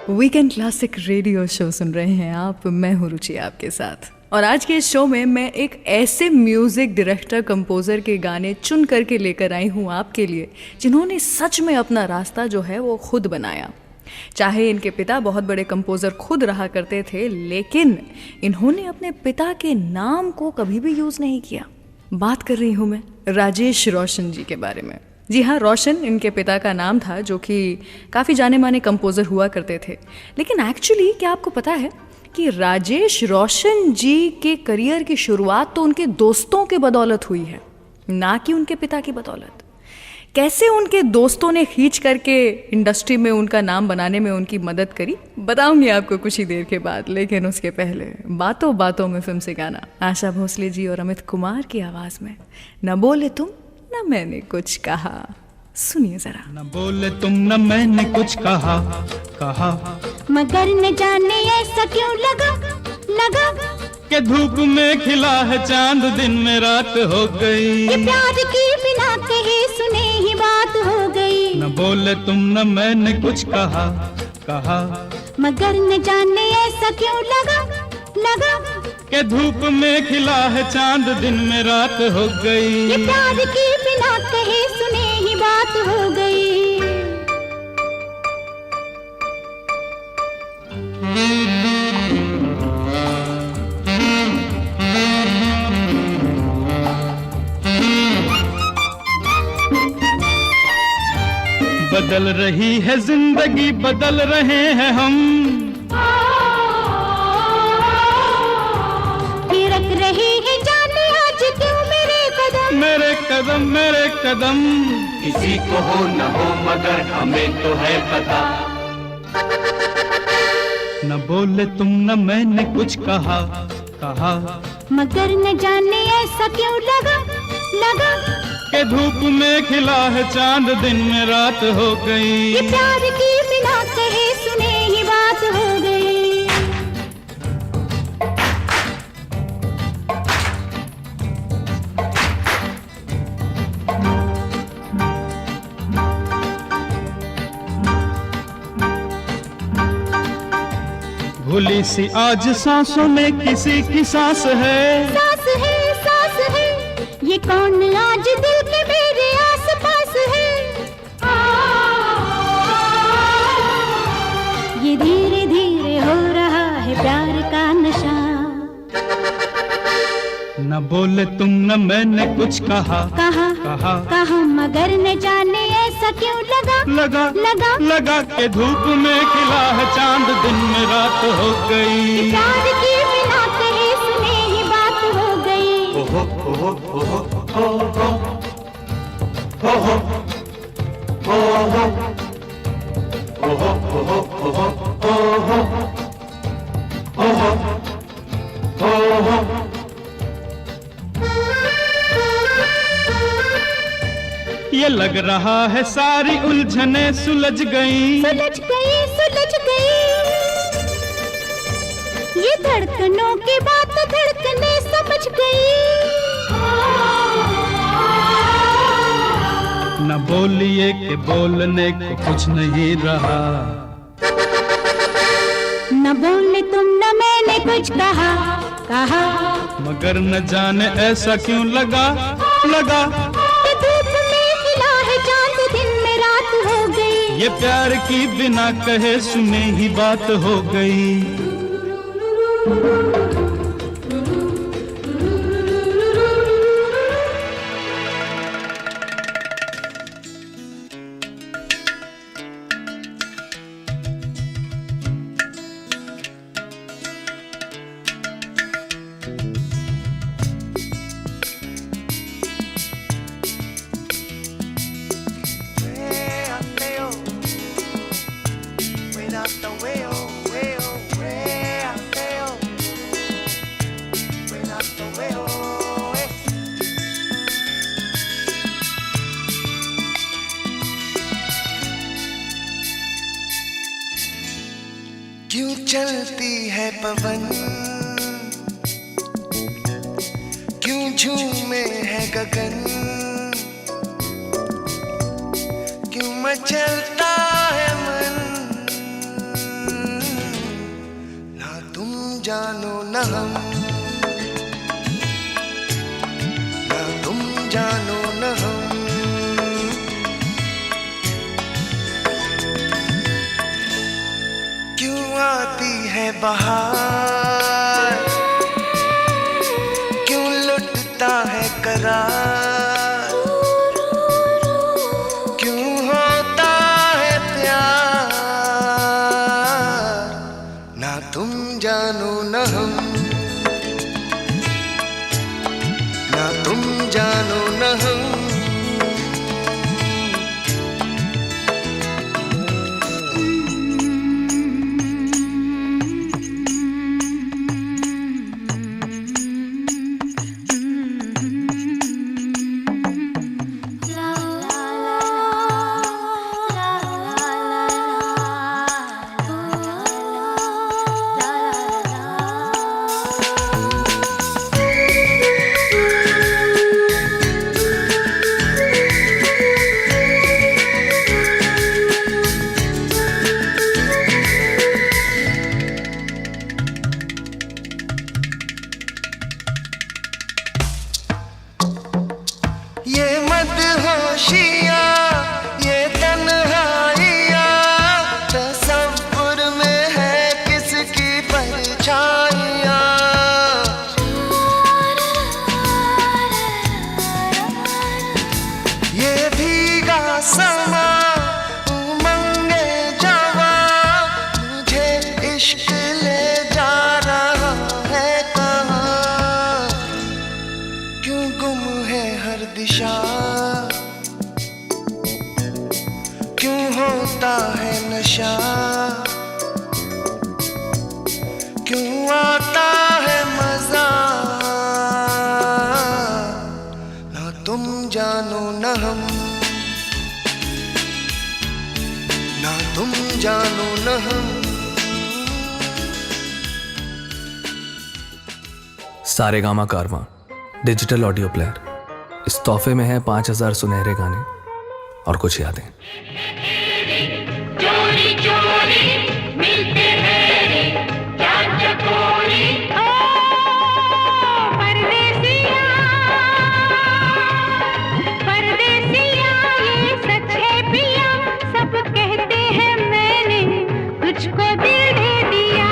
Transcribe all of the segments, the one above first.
Weekend classic radio show सुन रहे हैं आप। मैं हूँ रुचि आपके साथ, और आज के इस शो में मैं एक ऐसे म्यूज़िक डायरेक्टर कंपोज़र के गाने चुन करके लेकर आई हूँ आपके लिए, जिन्होंने सच में अपना रास्ता जो है वो खुद बनाया। चाहे इनके पिता बहुत बड़े कंपोज़र खुद रहा करते थे, लेकिन इन्होंने अपने पिता के नाम को कभी भी यूज़ नहीं किया। बात कर रही हूँ मैं राजेश रोशन जी के बारे में। जी हाँ, रोशन इनके पिता का नाम था, जो कि काफ़ी जाने माने कंपोज़र हुआ करते थे। लेकिन एक्चुअली क्या आपको पता है कि राजेश रोशन जी के करियर की शुरुआत तो उनके दोस्तों के बदौलत हुई है, ना कि उनके पिता की बदौलत। कैसे उनके दोस्तों ने खींच करके इंडस्ट्री में उनका नाम बनाने में उनकी मदद करी, बताऊंगी आपको कुछ ही देर के बाद। लेकिन उसके पहले बातों बातों में फिल्म से गाना, आशा भोसले जी और अमित कुमार की आवाज़ में, न बोले तुम न मैंने कुछ कहा। सुनिए जरा। न बोले तुम न मैंने कुछ कहा, मगर न जाने ऐसा क्यों लगा कि धूप में खिला है चांद, दिन में रात हो गई। ये प्यार की बिना कहे सुने ही बात हो गई। न बोले तुम न मैंने कुछ कहा, मगर न जाने ऐसा क्यों लगा कि धूप में खिला है चांद, दिन में रात हो गई। ये प्यार की बिना कहे सुने ही बात हो गई। बदल रही है जिंदगी, बदल रहे हैं हम, थिरक रही है जाने आज क्यों मेरे कदम। किसी को हो न हो मगर हमें तो है पता। न बोले तुम न मैंने कुछ कहा, मगर न जाने ऐसा क्यों लगा कि धूप में खिला है चांद, दिन में रात हो गई। ये प्यार की बिना कहे सुने ही बात हो गई। भूली सी आज सांसों में किसी की सांस है, ये कौन आज दिल के मेरे आस-पास है। ये धीरे धीरे हो रहा है प्यार का नशा। न बोले तुम न मैंने कुछ कहा, मगर न जाने ऐसा क्यों लगा कि धूप में खिला है चांद, दिन में रात हो गई। प्यार की बिना कहे सुने ही बात हो गई। हो हो हो हो हो हो हो हो हो। ये लग रहा है सारी उलझने सुलझ गई। ये धड़कनों की बात धड़कने समझ गई। न बोलिए कि बोलने को कुछ नहीं रहा। न बोले तुम न मैंने कुछ कहा, मगर न जाने ऐसा क्यों लगा कि धूप में खिला है चांद, दिन में रात हो गई। ये प्यार की बिना कहे सुने ही बात हो गई। क्यों चलती है पवन, क्यों झूमे है गगन, क्यों मचलता है मन, जानो न हम, ना तुम जानो न हम। क्यों आती है बहार, क्यों लुटता है करार, क्यों होता है प्यार, ना तुम जानो न हम, ना तुम जानो न हम। ये मदहोशियाँ, ये तन्हाइयाँ, तसव्वुर में है किसकी परछाइयाँ। ये भीगा समा, उमंगे जवा, मुझे इश्क ले जा रहा है कहाँ। क्यों गुम है हर दिशा, क्यों होता है नशा, क्यों आता है मजा, ना तुम जानो न हम, ना तुम जानो न हम। सारेगामा कारवां डिजिटल ऑडियो प्लेयर। इस तोहफे में है 5000 सुनहरे गाने और कुछ यादें। चोरी चोरी मिलते हैं रे चांद चकोरी, ओ परदेसिया, परदेसिया ये सच है पिया, सब कहते हैं मैंने तुझको दिल दे दिया।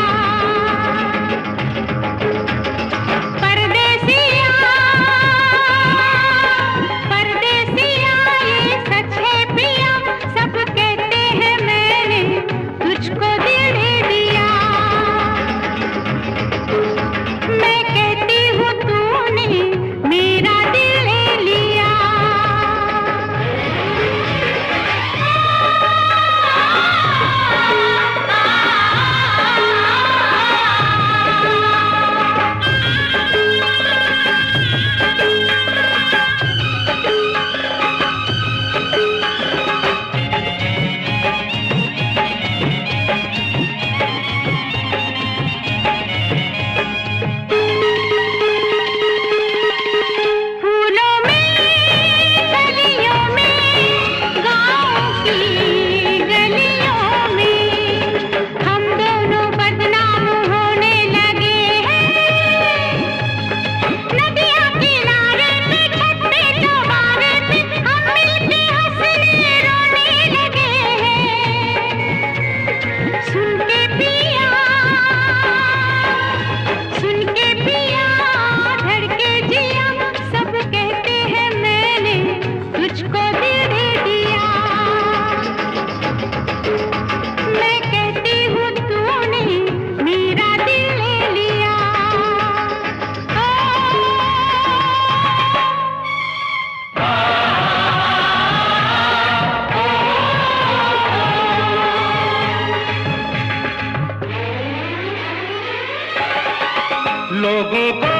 लोगों को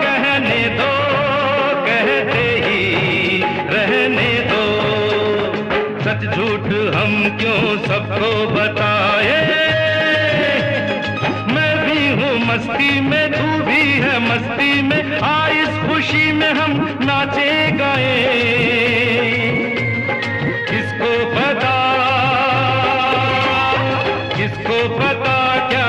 कहने दो, कहते ही रहने दो, सच झूठ हम क्यों सबको बताए। मैं भी हूँ मस्ती में, तू भी है मस्ती में, आ इस खुशी में हम नाचे गाए। किसको पता क्या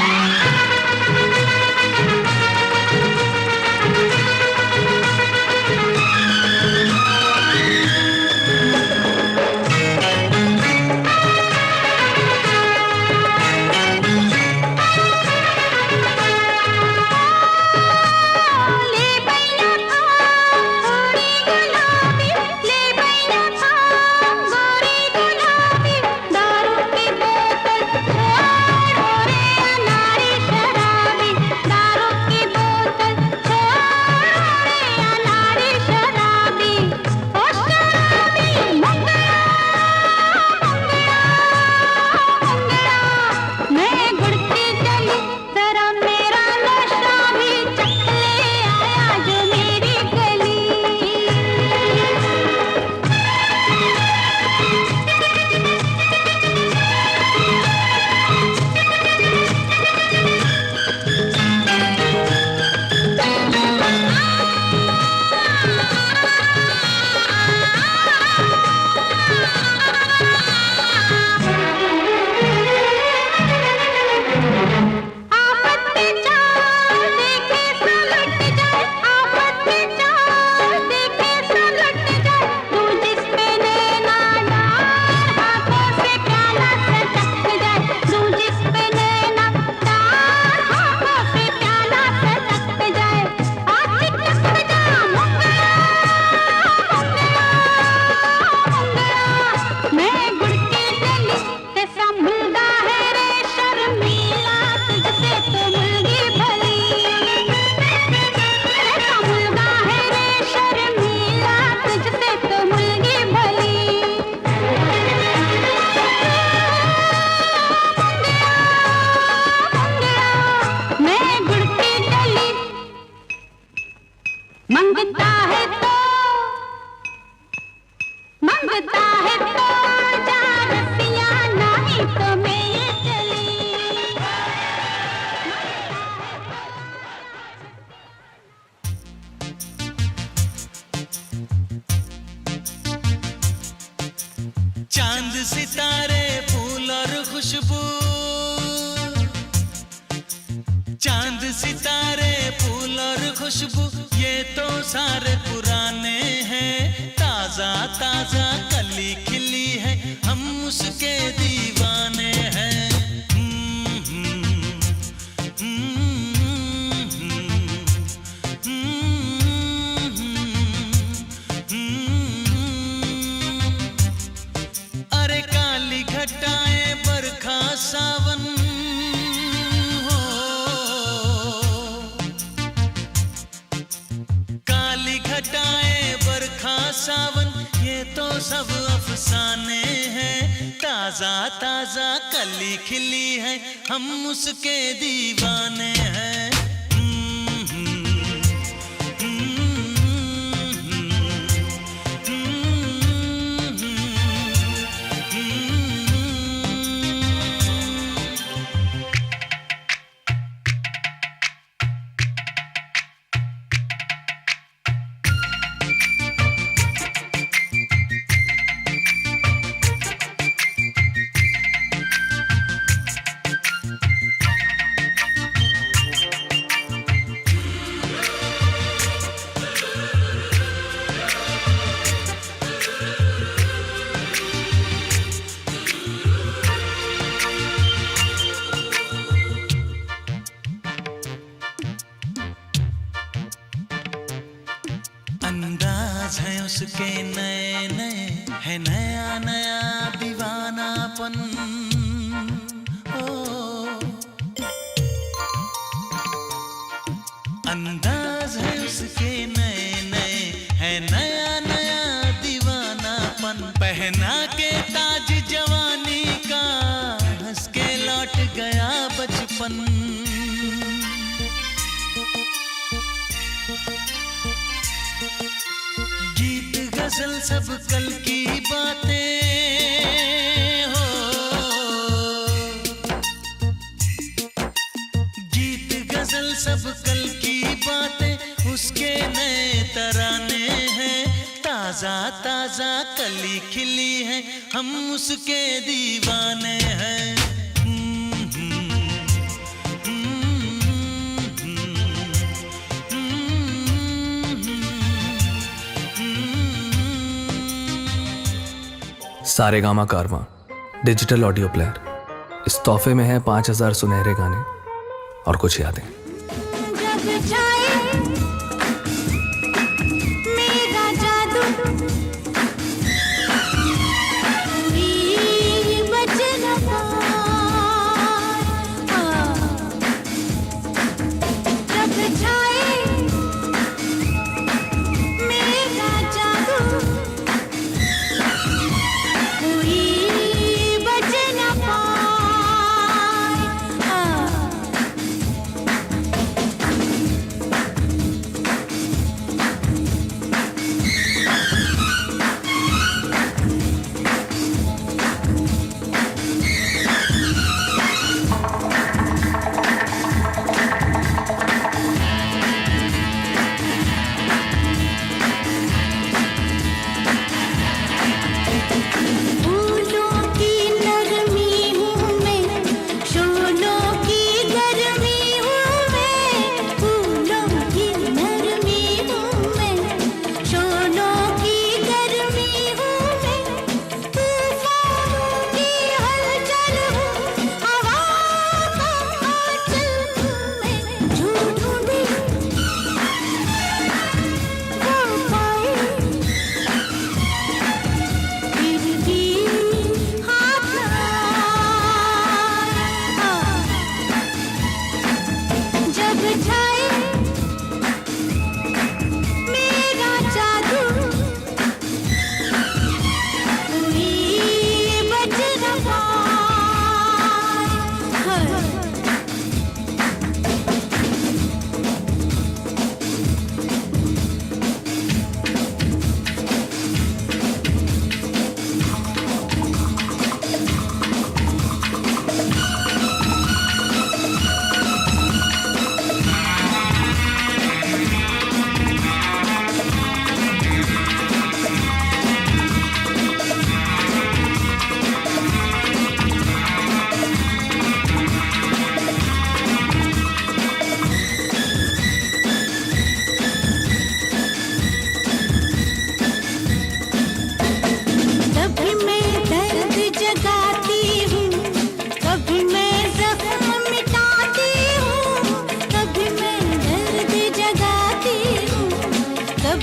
मंगता है तो आजा रसिया, नहीं तो मैं ये चली। चांद सितारे फूल और खुशबू, चांद सितारे फूल और खुशबू, ये तो सारे पुराने हैं। ताजा ताजा कली खिली है, हम उसके दीवाने हैं। अरे काली घटाएं बरखा सावन हो, काली घटाएं बरखा सावन, ये तो सब अफसाने हैं। ताजा ताजा कली खिली है, हम उसके दीवाने हैं। अंदाज है उसके नए नए, है नया नया दीवानापन। ओ अंदाज है उसके नए नए, है नया नया दीवानापन। पहना के ताज जवानी का, हंस के लौट गया बचपन। गीत गजल सब कल की बातें हो, गीत गजल सब कल की बातें, उसके नए तराने हैं। ताजा ताजा कली खिली है, हम उसके दीवाने हैं। सारेगामा कारवां डिजिटल ऑडियो प्लेयर। इस तोहफे में है 5000 सुनहरे गाने और कुछ यादें। जब छाए मेरा जादू, कोई बच न पाए। जब छाए मेरा जादू, कोई बच न पाए।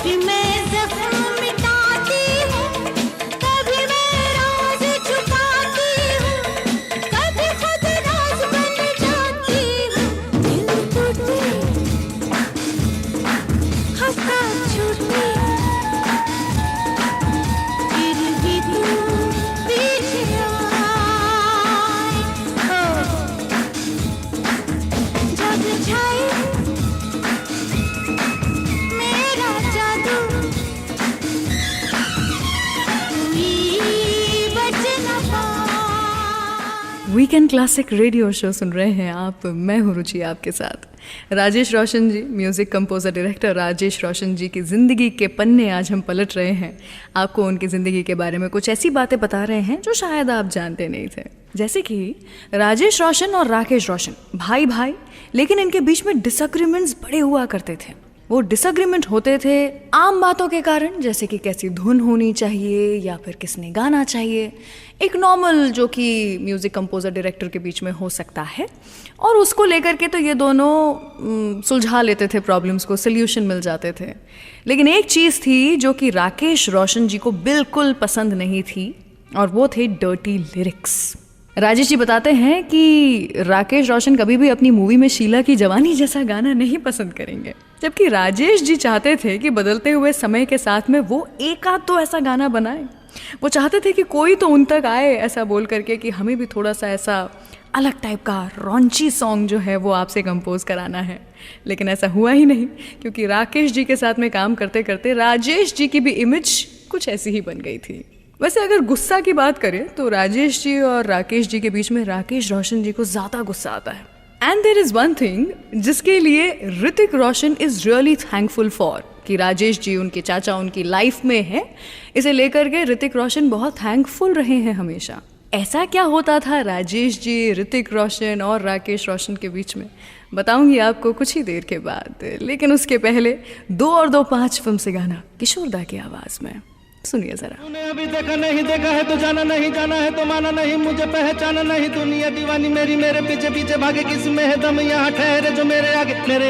कभी मैं जख्म मिटाती हूँ, कभी मैं राज छुपाती हूँ, कभी खुद राज बन जाती हूँ। दिल टूटे, हंसा छूटे, फिर भी तू पीछे आए। जग छाए मेरा जादू, कोई बच न पाए। वीकेंड क्लासिक रेडियो शो सुन रहे हैं आप, मैं हूँ रुचि आपके साथ। राजेश रोशन जी, म्यूज़िक कंपोज़र डायरेक्टर राजेश रोशन जी की ज़िंदगी के पन्ने आज हम पलट रहे हैं। आपको उनकी ज़िंदगी के बारे में कुछ ऐसी बातें बता रहे हैं जो शायद आप जानते नहीं थे। जैसे कि राजेश रोशन और राकेश रोशन भाई भाई, लेकिन इनके बीच में डिसएग्रीमेंट्स बड़े हुआ करते थे। वो डिसएग्रीमेंट होते थे आम बातों के कारण, जैसे कि कैसी धुन होनी चाहिए या फिर किसने गाना चाहिए, एक नॉर्मल जो कि म्यूज़िक कंपोज़र डायरेक्टर के बीच में हो सकता है। और उसको लेकर के तो ये दोनों सुलझा लेते थे प्रॉब्लम्स को, सल्यूशन मिल जाते थे। लेकिन एक चीज़ थी जो कि राकेश रोशन जी को बिल्कुल पसंद नहीं थी, और वो थे डर्टी लिरिक्स। राजेश जी बताते हैं कि राकेश रोशन कभी भी अपनी मूवी में शीला की जवानी जैसा गाना नहीं पसंद करेंगे, जबकि राजेश जी चाहते थे कि बदलते हुए समय के साथ में वो एक आध तो ऐसा गाना बनाए। वो चाहते थे कि कोई तो उन तक आए ऐसा बोल करके कि हमें भी थोड़ा सा ऐसा अलग टाइप का रॉन्ची सॉन्ग जो है वो आपसे कंपोज कराना है। लेकिन ऐसा हुआ ही नहीं, क्योंकि राकेश जी के साथ में काम करते करते राजेश जी की भी इमेज कुछ ऐसी ही बन गई थी। वैसे अगर गुस्सा की बात करें तो राजेश जी और राकेश जी के बीच में राकेश रोशन जी को ज़्यादा गुस्सा आता है। And there is one thing जिसके लिए Hrithik Roshan is really thankful for, कि राजेश जी उनके चाचा उनकी लाइफ में है, इसे लेकर के ऋतिक रोशन बहुत थैंकफुल रहे हैं हमेशा। ऐसा क्या होता था राजेश जी, ऋतिक रोशन और राकेश रोशन के बीच में, बताऊंगी आपको कुछ ही देर के बाद। लेकिन उसके पहले 2 और 2 5 फिल्म से गाना किशोरदा की आवाज़ में, सुनिए जरा। तूने अभी देखा नहीं, देखा है तो जाना नहीं, जाना है तो माना नहीं, मुझे पहचाना नहीं, दुनिया दीवानी मेरी, मेरे पीछे पीछे भागे, किसी में है दम यहाँ ठहरे जो मेरे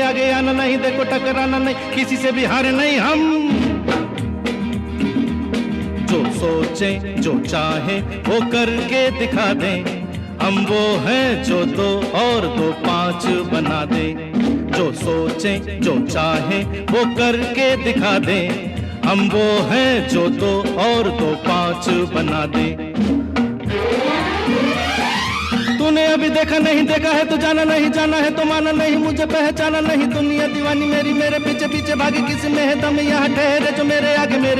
आगे आना नहीं, देखो टकराना नहीं, किसी से भी हारे नहीं हम। जो सोचे जो चाहे वो करके दिखा दे, हम वो हैं जो 2 और 2 5 बना दे। जो सोचे जो चाहे वो करके दिखा दे, हम वो हैं जो 2 और 2 5 बना दे। तूने अभी देखा नहीं, देखा है तो जाना नहीं, जाना है तो माना नहीं, मुझे पहचाना नहीं, दुनिया दीवानी मेरी, मेरे पीछे पीछे भागे, किसी में है दम यहाँ ठहरे जो मेरे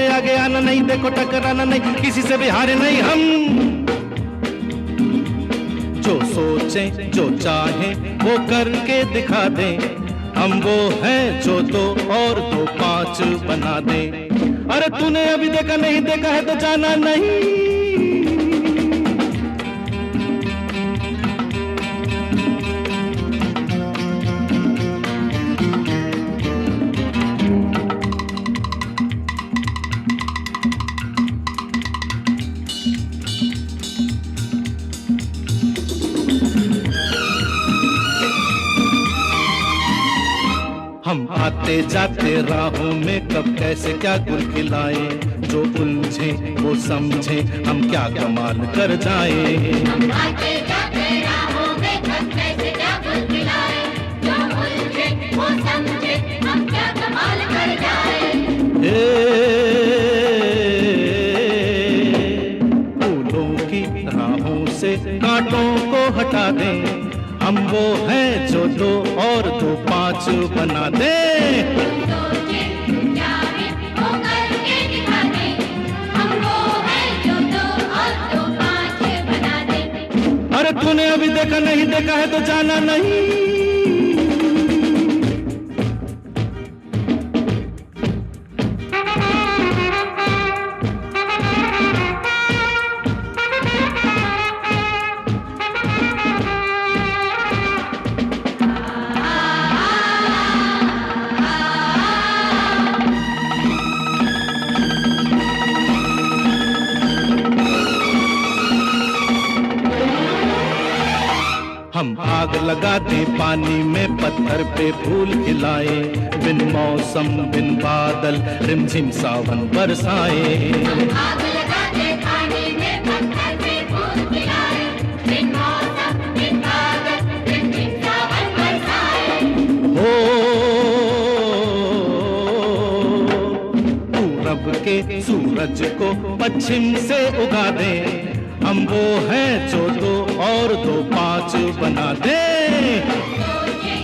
आगे आना नहीं, देखो टकराना नहीं, किसी से भी हारे नहीं हम। जो सोचे जो चाहे वो करके दिखा दे, हम वो हैं जो 2 और 2 5 बना दे। अरे तूने अभी देखा नहीं, देखा है तो जाना नहीं। हम आते जाते राहों में कब कैसे क्या गुल खिलाए, जो उलझे वो समझे हम क्या कमाल कर जाए। हम आते जाते राहों में कब कैसे क्या गुल खिलाए, जो उलझे वो समझे हम क्या कमाल कर जाए। फूलों की राहों से कांटों को हटा दें, हम वो हैं जो 2 और 2 5 बना दे। सोचे चाहे वो करके दिखा दे, हम वो हैं जो 2 और 2 5 बना दे। अरे तूने अभी देखा नहीं, देखा है तो जाना नहीं। हम आ लगा दे पानी में पत्थर पे फूल खिलाए, बिन मौसम बिन बादल रिमझिम सावन बरसाए। आग लगा दे पानी में पत्थर पे फूल खिलाए, बिन मौसम बिन बादल रिमझिम सावन बरसाए। हो पूरब के सूरज को पश्चिम से उगा दे, हम वो हैं जो दो और दो पांच बना दे। सोचे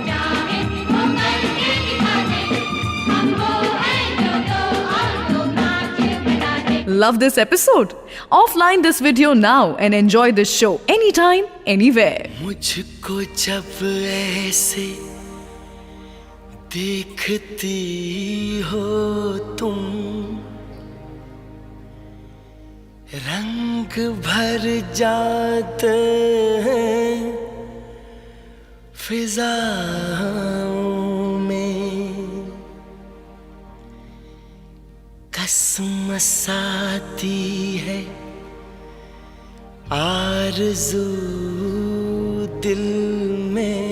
चाहे वो करके दिखा दे, हम वो हैं जो दो और दो पांच बना दे। Love this episode? Offline this video now and enjoy this show anytime, anywhere. मुझको जब ऐसे देखती हो तुम, रंग भर जाते हैं फिजाओं में, कसमस आती है आरज़ू दिल में,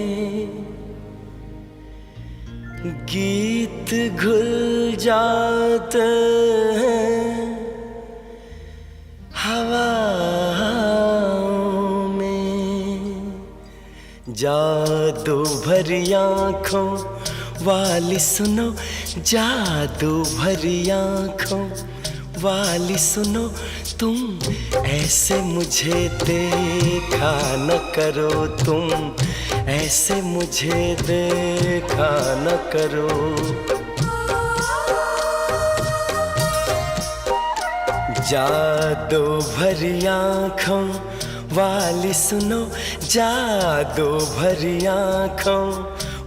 गीत घुल जाते हैं हवाओं में। जादू भरी आँखों वाली सुनो, जादू भरी आँखों वाली सुनो, तुम ऐसे मुझे देखा न करो, तुम ऐसे मुझे देखा न करो। जादू भरी आँखों वाली सुनो, जादू भरी आँखों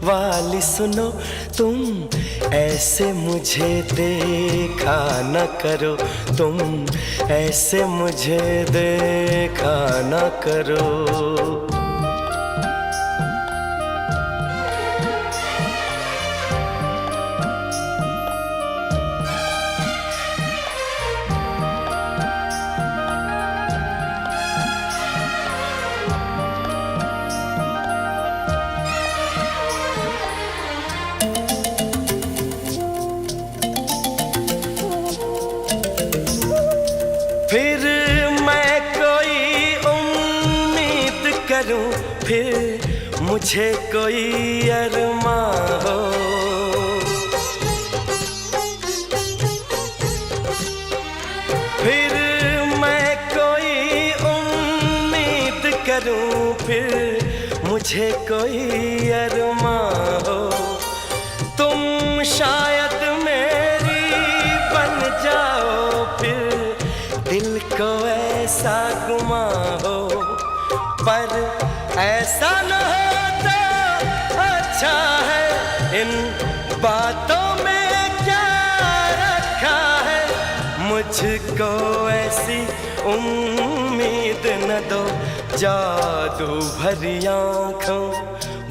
वाली सुनो, तुम ऐसे मुझे देखा न करो, तुम ऐसे मुझे देखा न करो। फिर मैं कोई उम्मीद करूं, फिर मुझे कोई अरमां हो, फिर मैं कोई उम्मीद करूं, फिर मुझे कोई अरमां हो, तुम शायद मेरी बन जाओ, फिर दिल को ऐसा गुमा हो, पर ऐसा न हो तो अच्छा है, इन बातों में क्या रखा है, मुझको ऐसी उम्मीद न दो। जादू भरी आँखों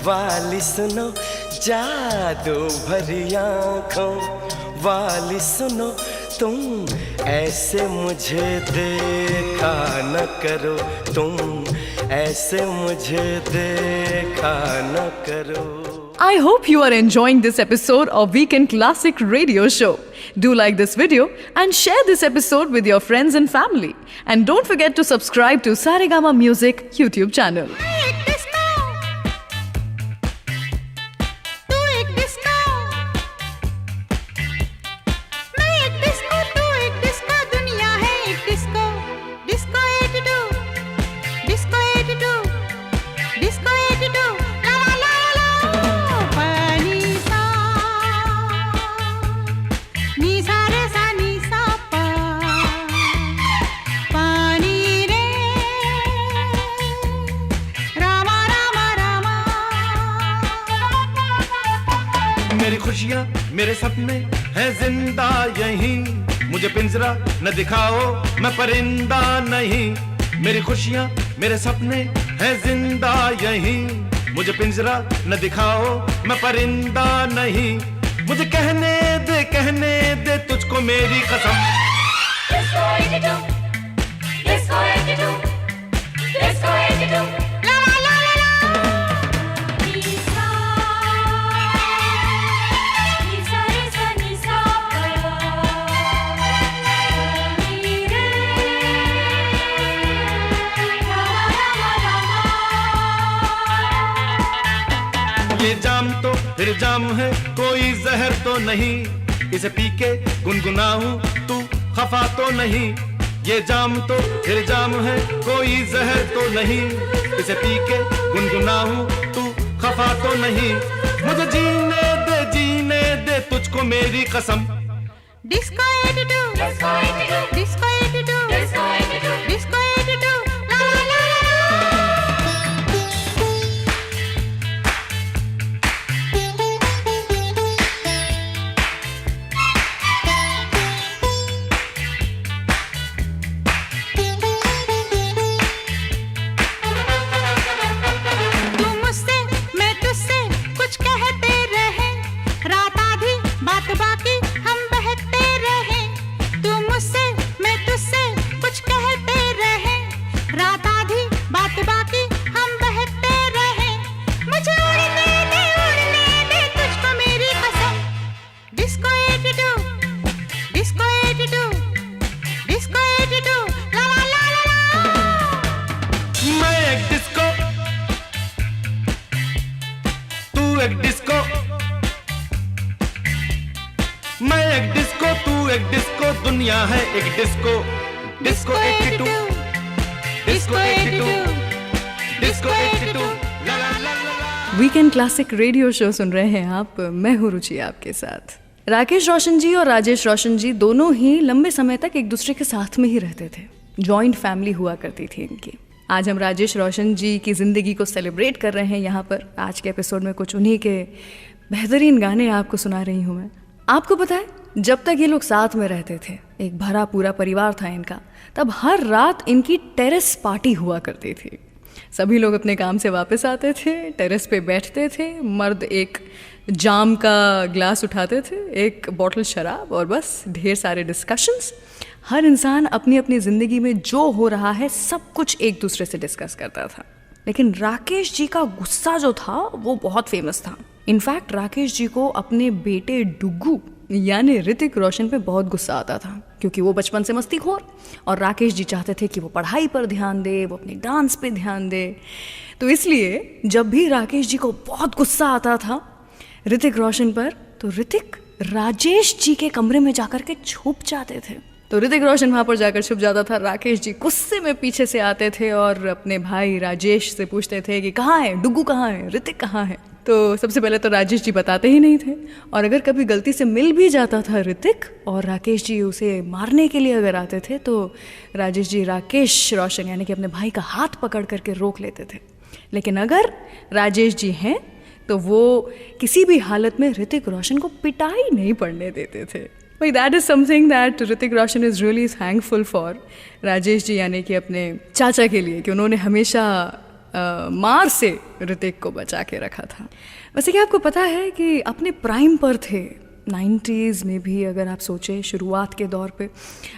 वाली सुनो, जादू भरी आँखों वाली सुनो, तुम ऐसे मुझे देखा न करो, तुम ऐसे मुझे देखा न करो। I hope you are enjoying this episode of Weekend Classic Radio Show. Do like this video and share this episode with your friends and family. And don't forget to subscribe to Saregama Music YouTube channel. एक disco, तू एक disco, मैं एक disco, तू एक disco, दुनिया है एक डिस्को। डिस्को 82, डिस्को 82, डिस्को 82, ला ला ला, पानी सा, नी सा रे सा नी सा पा, पानी रे, रामा रामा रामा। मेरी खुशियाँ मेरे सपने हैं जिंदा यहीं, मुझे पिंजरा न दिखाओ मैं परिंदा नहीं। मेरी खुशियाँ मेरे सपने हैं जिंदा यहीं, मुझे पिंजरा न दिखाओ मैं परिंदा नहीं। मुझे कहने दे तुझको मेरी कसम। डिस्को 82, डिस्को 82, डिस्को 82, ला ला ला ला। जाम है कोई जहर तो नहीं, इसे पी के गुनगुनाऊं तू खफा तो नहीं। ये जाम तो फिर जाम है कोई जहर तो नहीं, इसे पी के गुनगुनाऊं तू खफा तो नहीं। मुझे जीने दे तुझको मेरी कसम। Disco attitude, disco attitude, disco attitude, disco attitude, disco attitude, ला ला ला तू मुझसे मैं तुझसे कुछ कहते रहे, रात आधी बात बाकी हम बहते रहे। तू मुझसे मैं तुझसे कुछ कहते रहे, रात आधी बात बाकी हम बहते रहे। मुझे उड़ने दे तुझको मेरी कसम। Disco attitude, disco attitude, disco attitude, ला ला ला ला ला। मैं एक डिस्को, तू एक डिस्को, मैं एक डिस्को तू एक डिस्को, दुनिया है एक disco. Disco attitude, disco attitude, disco attitude, ला ला ला ला। वीकेंड क्लासिक रेडियो शो सुन रहे हैं आप, मैं हूँ रुचि आपके साथ। राकेश रोशन जी और राजेश रोशन जी दोनों ही लंबे समय तक एक दूसरे के साथ में ही रहते थे, जॉइंट फैमिली हुआ करती थी इनकी। आज हम राजेश रोशन जी की ज़िंदगी को सेलिब्रेट कर रहे हैं यहाँ पर। आज के एपिसोड में कुछ उन्हीं के बेहतरीन गाने आपको सुना रही हूँ मैं। आपको पता है, जब तक ये लोग साथ में रहते थे, एक भरा पूरा परिवार था इनका, तब हर रात इनकी टेरेस पार्टी हुआ करती थी। सभी लोग अपने काम से वापस आते थे, टेरेस पे बैठते थे, मर्द एक जाम का ग्लास उठाते थे, एक बॉटल शराब और बस ढेर सारे डिस्कशंस। हर इंसान अपनी अपनी ज़िंदगी में जो हो रहा है सब कुछ एक दूसरे से डिस्कस करता था। लेकिन राकेश जी का गुस्सा जो था वो बहुत फेमस था। इनफैक्ट राकेश जी को अपने बेटे डुग्गू यानी ऋतिक रोशन पे बहुत गुस्सा आता था, क्योंकि वो बचपन से मस्तीखोर और राकेश जी चाहते थे कि वो पढ़ाई पर ध्यान दे, वो अपने डांस पे ध्यान दे। तो इसलिए जब भी राकेश जी को बहुत गुस्सा आता था ऋतिक रोशन पर, तो ऋतिक राजेश जी के कमरे में जाकर के छुप जाते थे। तो ऋतिक रोशन वहाँ पर जाकर छुप जाता था, राकेश जी गुस्से में पीछे से आते थे और अपने भाई राजेश से पूछते थे कि कहाँ है डुग्गू, कहाँ है ऋतिक, कहाँ है। तो सबसे पहले तो राजेश जी बताते ही नहीं थे, और अगर कभी गलती से मिल भी जाता था ऋतिक और राकेश जी उसे मारने के लिए अगर आते थे, तो राजेश जी राकेश रोशन यानी कि अपने भाई का हाथ पकड़ करके रोक लेते थे। लेकिन अगर राजेश जी हैं तो वो किसी भी हालत में ऋतिक रोशन को पिटाई नहीं पड़ने देते थे। भाई that is something that Hrithik Roshan is really thankful for Rajesh ji यानी कि अपने चाचा के लिए, कि उन्होंने हमेशा मार से ऋतिक को बचा के रखा था। वैसे कि आपको पता है कि अपने प्राइम पर थे 90s में भी, अगर आप सोचें शुरुआत के दौर पे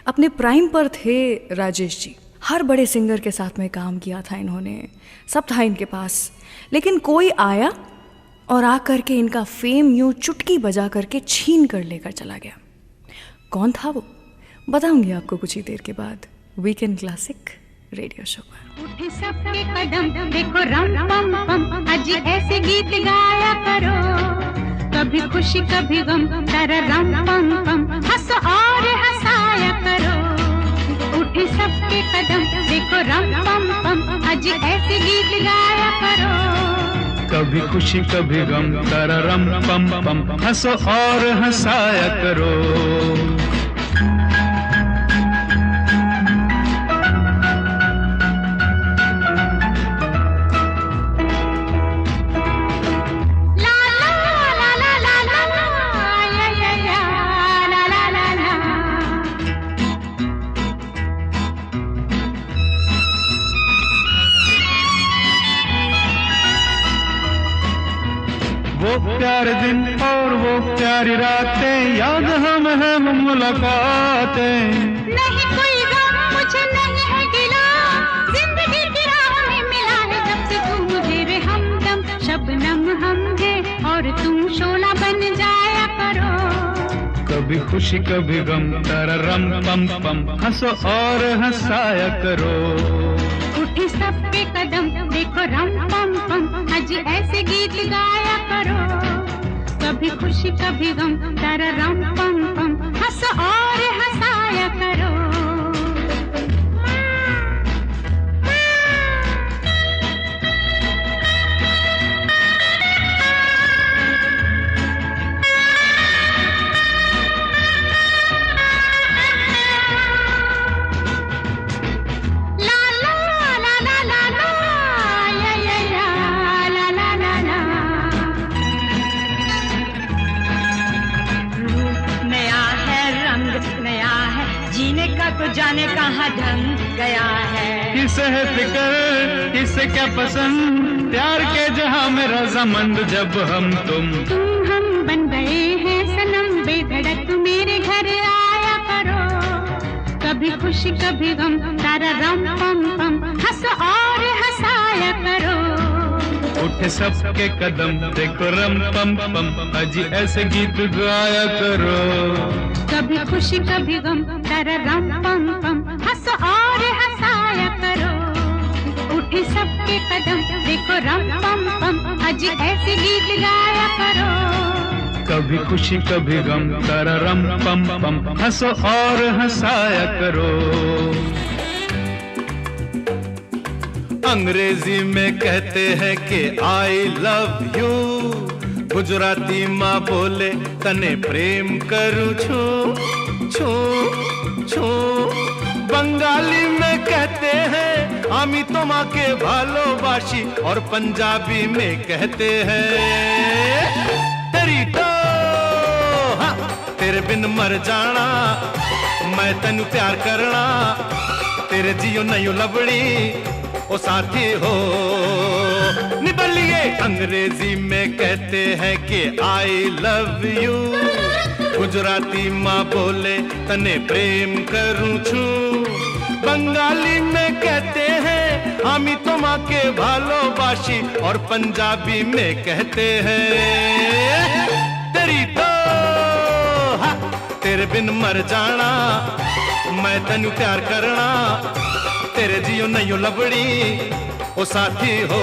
अपने प्राइम पर थे राजेश जी। हर बड़े सिंगर के साथ में काम किया था इन्होंने, सब था इनके पास। लेकिन कोई आया और आकर के इनका फेम यूँ चुटकी बजा करके छीन कर लेकर चला गया। कौन था वो, बताऊंगी आपको कुछ ही देर के बाद वीकेंड क्लासिक रेडियो शो पर। उठे सबके कदम देखो रम पम पम, आज ऐसे गीत गाया करो, कभी खुशी कभी गम, तारा रम पम पम, हंसो और हंसाया करो। उठे सबके कदम देखो रम पम पम, आज ऐसे गीत गाया करो, कभी खुशी कभी गम, तारा रम पम पम, हंसो और हंसाया करो। वो प्यारे दिन और वो प्यारी रातें याद हम है वो मुलाकातें। नहीं कोई गम मुझे नहीं है गिला, जिंदगी की राह में मिला है जब से तू मुझे रे हमदम, शबनम हमगे और तुम शोला बन जाया करो, कभी खुशी कभी गम, तारा रम पम पम, हंसो और हंसाया करो। उठी सबके कदम देखो रम पम पम, आज ऐसे गीत गाया करो, कभी खुशी कभी गम, तररम पम पम, हंस और हंसाया करो। ला ला ला ला ला ला, या या या, ला ला ला ला। नया है रंग, नया है जीने का, तो जाने कहाँ ढंग गया है। किसे है फिक्र, किसे क्या पसंद, प्यार के जहां में रजामंद जब हम तुम हम बन गए हैं सनम, बेधड़क मेरे घर आया करो। कभी खुशी कभी गम, तारा रम पम पम, हंस और हंसाया करो। उठे सबके कदम, देखो रम पम पम, अजी ऐसे गीत गाया करो। कभी खुशी कभी गम, तारा रम पम पम, हंस और हंसाया करो। उठे सबके कदम, देखो रम पम पम, अजी ऐसे गीत गाया करो। कभी खुशी कभी गम, तारा रम पम पम, हंसो और हंसाया करो। अंग्रेजी में कहते हैं कि आई लव यू, गुजराती माँ बोले तने प्रेम करूं छू छू छू, बंगाली में कहते हैं आमी तो माँ के भालोबाशी, और पंजाबी में कहते हैं तेरी तो हाँ, तेरे बिन मर जाना, मैं तेनू प्यार करना, तेरे जियो नहीं लबड़ी ओ साथी हो निबलिए। अंग्रेजी में कहते हैं कि आई लव यू, गुजराती माँ बोले तने प्रेम करूं छू, बंगाली में कहते हैं आमी तो माँ के भालोबाशी, और पंजाबी में कहते हैं तेरी तो हाँ, तेरे बिन मर जाना, मैं तेनू प्यार करना, तेरे जियो नहीं लबड़ी ओ साथी हो।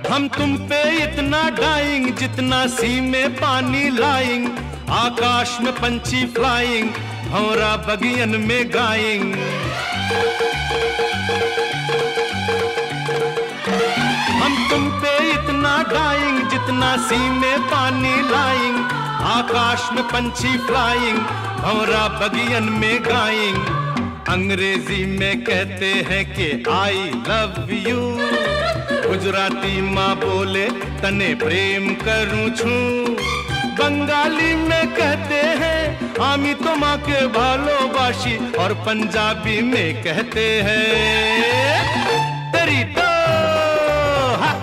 हम तुम पे इतना डाइंग, जितना सी में पानी लाइंग, आकाश में पंछी फ्लाइंग, भंवरा बगियन में गाइंग। हम तुम पे इतना डाइंग, जितना सी में पानी लाइंग, आकाश में पंछी फ्लाइंग, भंवरा बगियन में गाइंग। अंग्रेजी में कहते हैं कि आई लव यू, गुजराती माँ बोले तने प्रेम करूं छू, बंगाली में कहते हैं आमी तो माँ के भालोबाशी, और पंजाबी में कहते हैं तेरी तो हाँ,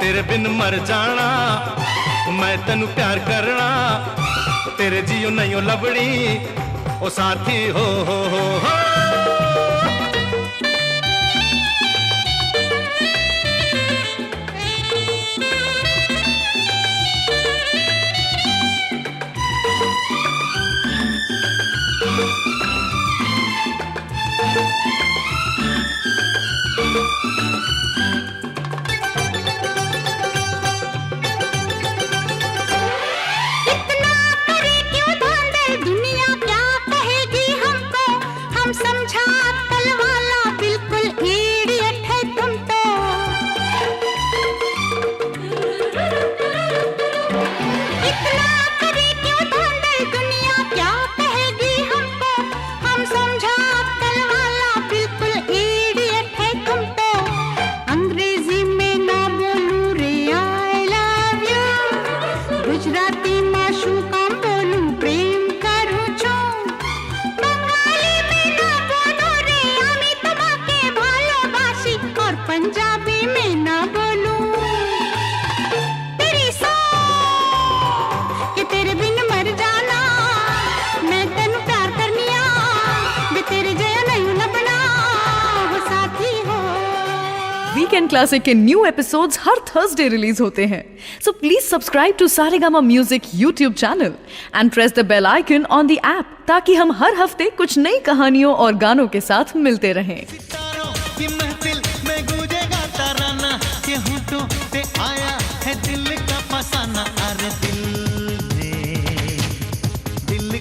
तेरे बिन मर जाना, मैं तेनू प्यार करना, तेरे जियो नहीं लबड़ी ओ साथी हो। वीकेंड क्लासिक के न्यू एपिसोड्स हर थर्सडे रिलीज होते हैं. So please subscribe to Saregama music YouTube channel and press the bell icon on the app ताकि हम हर हफ्ते कुछ नई कहानियों और गानों के साथ मिलते रहें. सितारों की महफिल में गूंजेगा तराना, ये होठों पे आया है दिल का फसाना. अरे दिल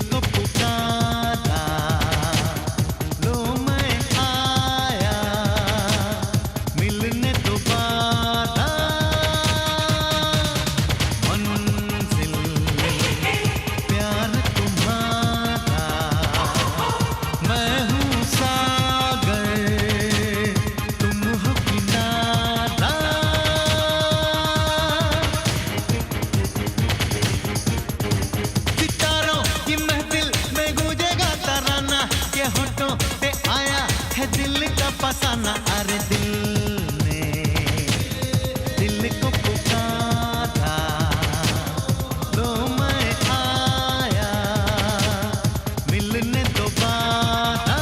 को पुकारा, लो मैं आया मिलने दोबारा. मंजिल प्यार तुम्हारा, मैं हूँ सागर तुम हो किनारा. सितारों की महफिल में गूंजेगा तराना, ये होठों पे आया है दिल का फसाना. अरे दिल को पुकारा, लो मैं आया मिलने दोबारा.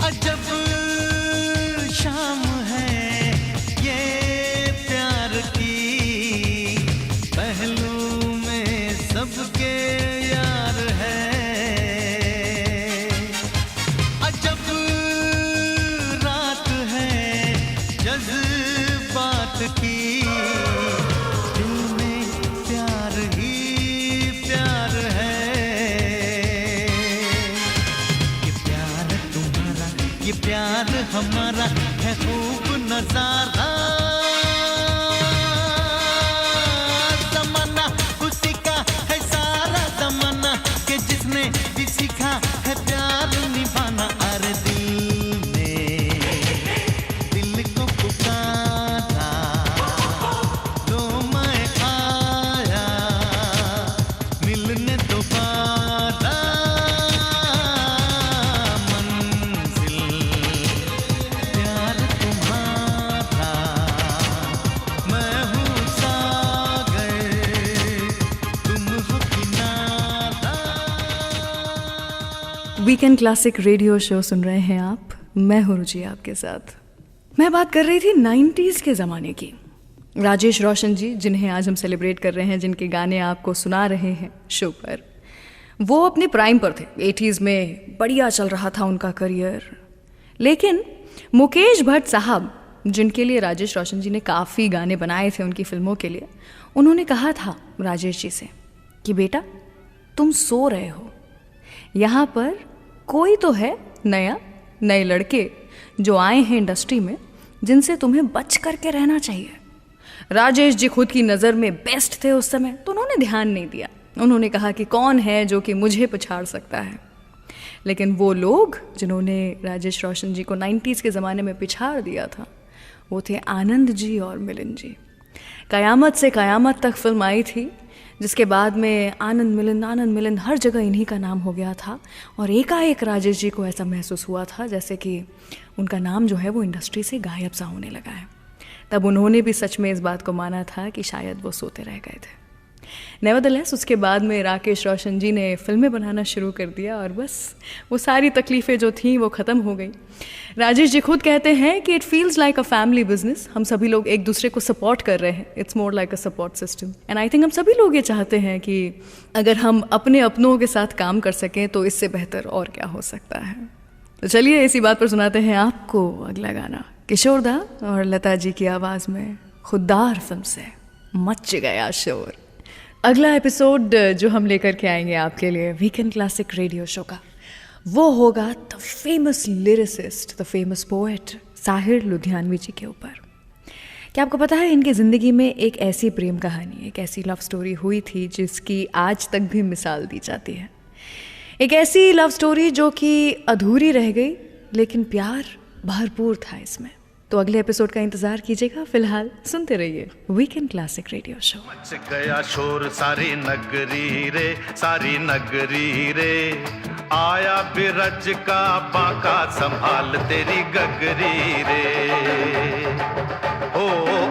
अजब शाम है ये प्यार की, पहलू में सबके यार है. अजब रात है जज्बात की, दिल में प्यार ही प्यार है. ये प्यार तुम्हारा, ये प्यार हमारा है खूब नजारा. जमाना उसी का है सारा जमाना, कि जिसने भी सीखा है प्यार निभाना. अरे दिल को पुकारा, लो मैं आया मिलने दोबारा. मंजिल प्यार तुम्हारा, मैं हूँ सागर तुम हो किनारा. वीकेंड क्लासिक रेडियो शो सुन रहे हैं आप. मैं हूं रुचि आपके साथ. मैं बात कर रही थी 90s के ज़माने की. राजेश रोशन जी, जिन्हें आज हम सेलिब्रेट कर रहे हैं, जिनके गाने आपको सुना रहे हैं शो पर, वो अपने प्राइम पर थे. 80s में बढ़िया चल रहा था उनका करियर. लेकिन मुकेश भट्ट साहब, जिनके लिए राजेश रोशन जी ने काफ़ी गाने बनाए थे उनकी फिल्मों के लिए, उन्होंने कहा था राजेश जी से कि बेटा तुम सो रहे हो, यहाँ पर कोई तो है नए लड़के जो आए हैं इंडस्ट्री में, जिनसे तुम्हें बच करके रहना चाहिए. राजेश जी खुद की नज़र में बेस्ट थे उस समय, तो उन्होंने ध्यान नहीं दिया. उन्होंने कहा कि कौन है जो कि मुझे पछाड़ सकता है. लेकिन वो लोग जिन्होंने राजेश रोशन जी को 90s के ज़माने में पिछाड़ दिया था, वो थे आनंद जी और मिलन जी. कयामत से कयामत तक फिल्म आई थी, जिसके बाद में आनंद मिलन हर जगह इन्हीं का नाम हो गया था. और एकाएक राजेश जी को ऐसा महसूस हुआ था जैसे कि उनका नाम जो है वो इंडस्ट्री से गायब सा होने लगा है. तब उन्होंने भी सच में इस बात को माना था कि शायद वो सोते रह गए थे. नेवरदलेस उसके बाद में राकेश रोशन जी ने फिल्में बनाना शुरू कर दिया और बस वो सारी तकलीफ़ें जो थीं वो ख़त्म हो गई. राजेश जी खुद कहते हैं कि it feels like a family business. हम सभी लोग एक दूसरे को सपोर्ट कर रहे हैं. It's more like a support system. And I think हम सभी लोग ये चाहते हैं कि अगर हम अपने अपनों के साथ काम कर सकें तो इससे बेहतर और क्या हो सकता है. तो चलिए इसी बात पर सुनाते हैं आपको अगला गाना. किशोर दा और लता जी की आवाज़ में खुददार फिल्म से मच गया शोर. अगला एपिसोड जो हम लेकर के आएंगे आपके लिए वीकेंड क्लासिक रेडियो शो का, वो होगा the famous lyricist, the famous poet Sahir Ludhianvi ji के ऊपर. क्या आपको पता है इनकी ज़िंदगी में एक ऐसी प्रेम कहानी, एक ऐसी लव स्टोरी हुई थी जिसकी आज तक भी मिसाल दी जाती है। एक ऐसी लव स्टोरी जो कि अधूरी रह गई, लेकिन प्यार भरपूर था इसमें। तो अगले एपिसोड का इंतज़ार कीजिएगा। फिलहाल सुनते रहिए weekend classic radio show. Much गया शोर सारी नगरी रे, सारी नगरी रे। आया बिरज का बांका संभाल तेरी गगरी रे। ओ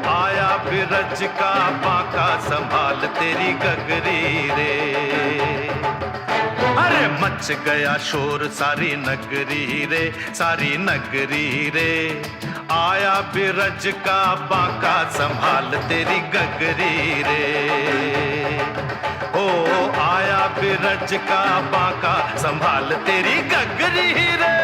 आया बिरज का बांका संभाल तेरी गगरी रे। अरे मच गया शोर सारी नगरी रे, सारी नगरी रे। आया बिरज का बांका संभाल तेरी गगरी रे। ओ आया बिरज का बांका संभाल तेरी गगरी रे।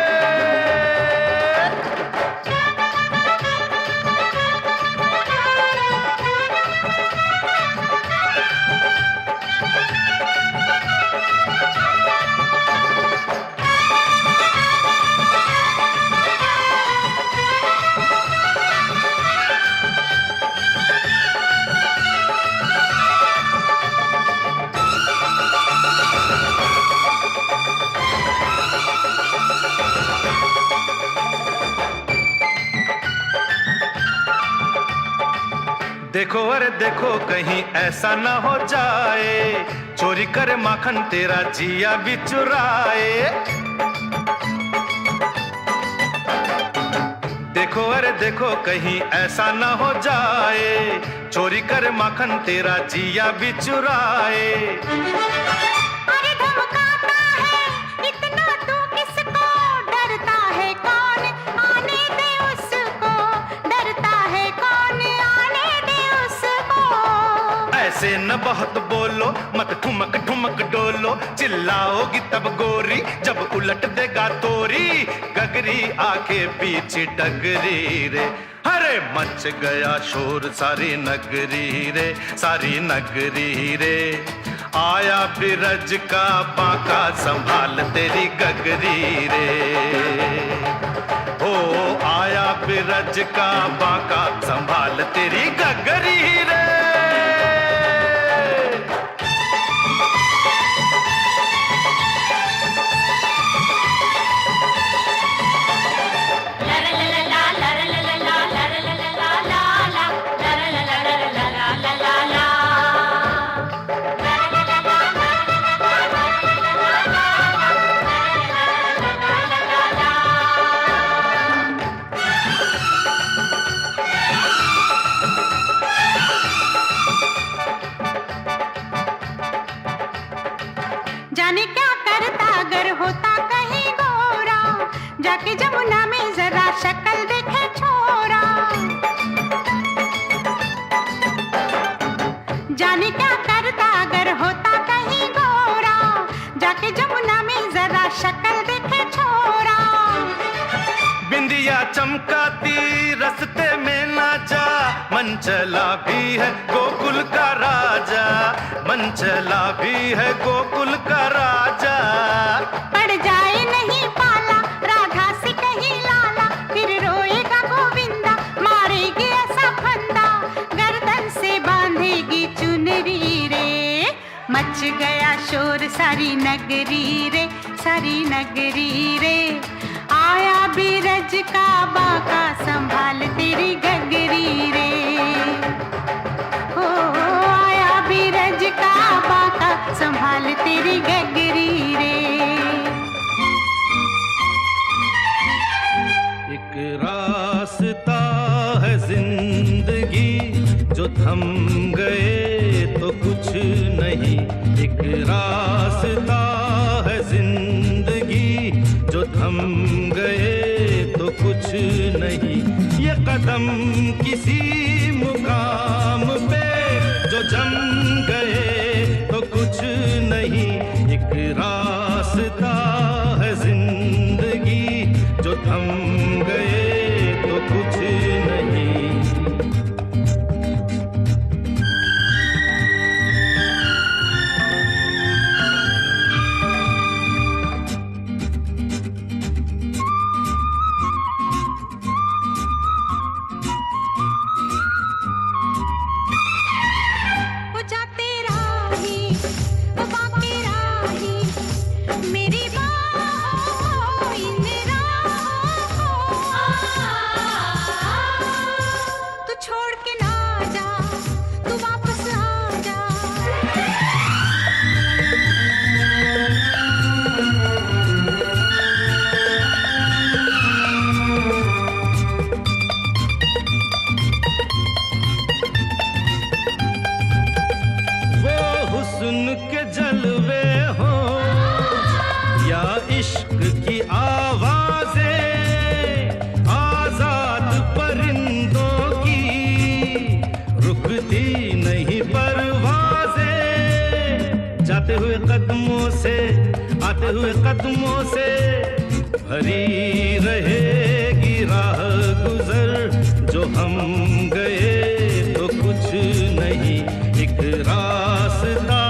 देखो अरे देखो कहीं ऐसा ना हो जाए, चोरी कर माखन तेरा जिया भी चुराए। देखो अरे देखो कहीं ऐसा ना हो जाए, चोरी कर माखन तेरा जिया भी चुराए। अरे धमकाता है इतना तू किसको, डरता है कौन आने दे उसको, डरता है कौन आने दे उसको। ऐसे न बहुत बोलो, मत ठुमक ठुमक डोलो, चिल्लाओगी तब गोरी जब उलट देगा तोरी गगरी आके पीछे डगरी रे। अरे मच गया शोर सारी नगरी रे, सारी नगरी रे। आया बिरज का बांका संभाल तेरी गगरी रे। ओ आया बिरज का बांका संभाल तेरी गगरी रे। जाने क्या करता अगर होता कहीं गोरा, जाके जमुना में जरा शक्ल देखे छोरा। जाने क्या करता अगर होता कहीं गोरा, जाके जमुना में जरा शक्ल देखे छोरा। बिंदिया चमकाती रस्ते में ना जा, मन चला भी है गोकुल का राजा, मन चला भी है गोकुल का राजा। पड़ जाए नहीं पाला राधा से कहीं लाला, फिर रोएगा गोविंदा, मारेगी ऐसा फंदा, गर्दन से बांधेगी चुनरी रे। मच गया शोर सारी नगरी रे, सारी नगरी रे। आया बिरज का बांका संभाल तेरी गगरी रे। ओ आया बिरज का बांका संभाल तेरी गगरी रे। एक रास्ता है जिंदगी जो थम गए तो कुछ नहीं। एक रास्ता है जिंदगी जो थम गए तो कुछ नहीं। ये कदम किसी मुकाम पे जो जम गए तो कुछ नहीं। एक रास्ता है जिंदगी जो थम गए तो कुछ नहीं। आते हुए कदमों से भरी रहेगी राह गुजर, जो हम गए तो कुछ नहीं, एक रास्ता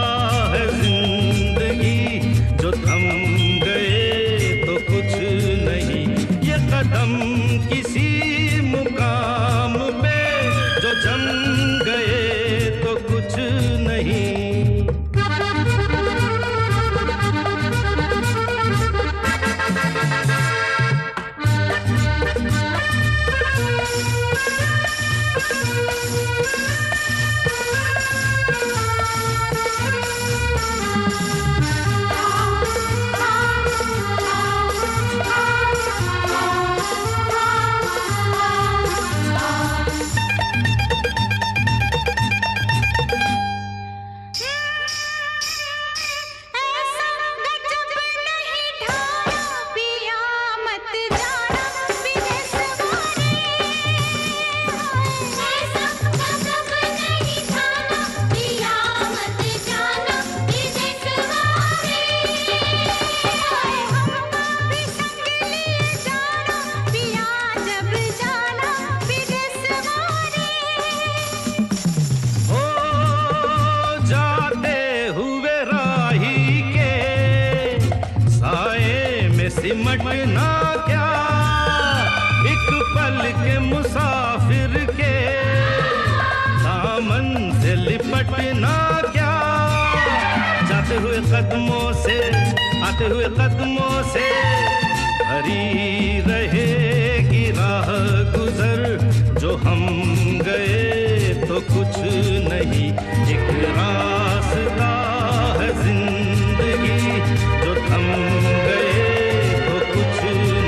है जिंदगी, जो थम गए तो कुछ नहीं, ये कदम किसी मुकाम पे जो जम गए तो कुछ नहीं। ऐसा गजब नहीं ढाया पिया मत जाना विदेश वारे, ऐसा गजब नहीं ढाया पिया मत जाना विदेश वारे, हम भी संग लिए जाना पिया जब जाना विदेश वारे। हो जाते हुए राही के साए में सिमटना क्या, एक पल के मुसाफिर के दामन से लिपटना क्या, जाते हुए कदमों से आते हुए कदमों से भरी रहेगी राह गुजर, जो हम गए तो कुछ नहीं, एक रास्ता है जिंदगी, जो थम गए तो कुछ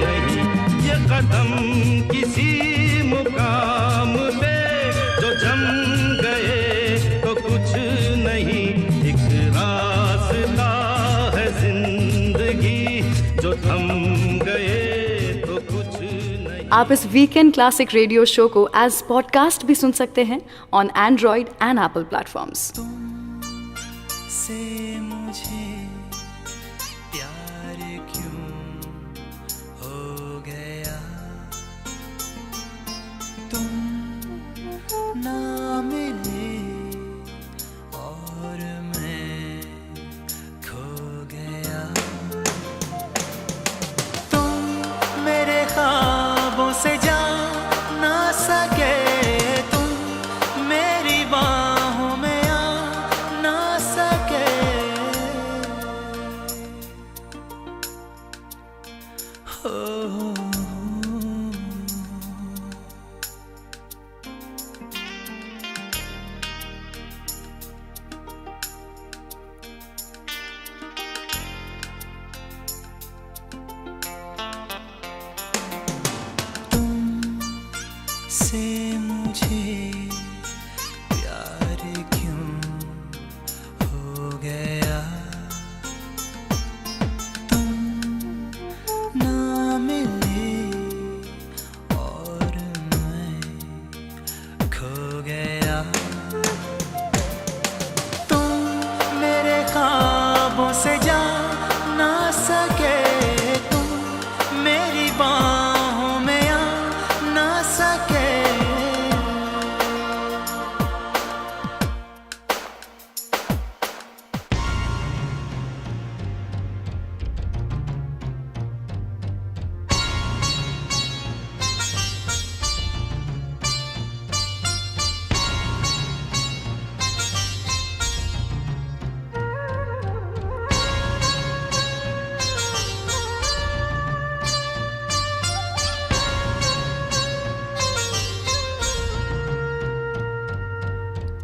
नहीं, ये कदम किसी मुकाम पे जो जम गए तो कुछ नहीं, एक रास्ता है जिंदगी, जो थम गए तो कुछ नहीं। आप इस वीकेंड क्लासिक रेडियो शो को एज पॉडकास्ट भी सुन सकते हैं on Android and Apple platforms. से मुझे प्यार क्यों हो गया, तुम ना मिले और मैं खो गया, तुम मेरे ख्वाबों से जा ना सके, तुम मेरी बाहों में आ ना सके, हो से मुझे प्यार क्यों हो गया, तुम ना मिले और मैं खो गया, तुम मेरे ख्वाबों से जा ना सके, तुम मेरी बाहों में आ ना सके,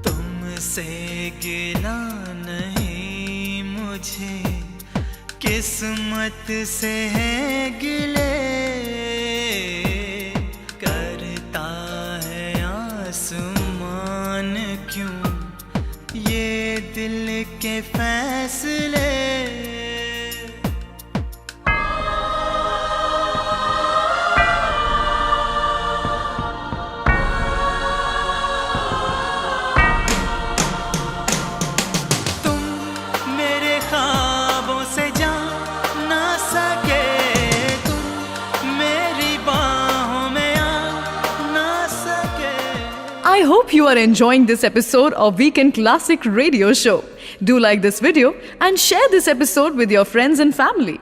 तुमसे गिला नहीं मुझे, किस्मत से है गिले, करता है आसमान क्यों ये दिल के फैसले, I hope you are enjoying this episode of Weekend Classic Radio Show. Do like this video and share this episode with your friends and family.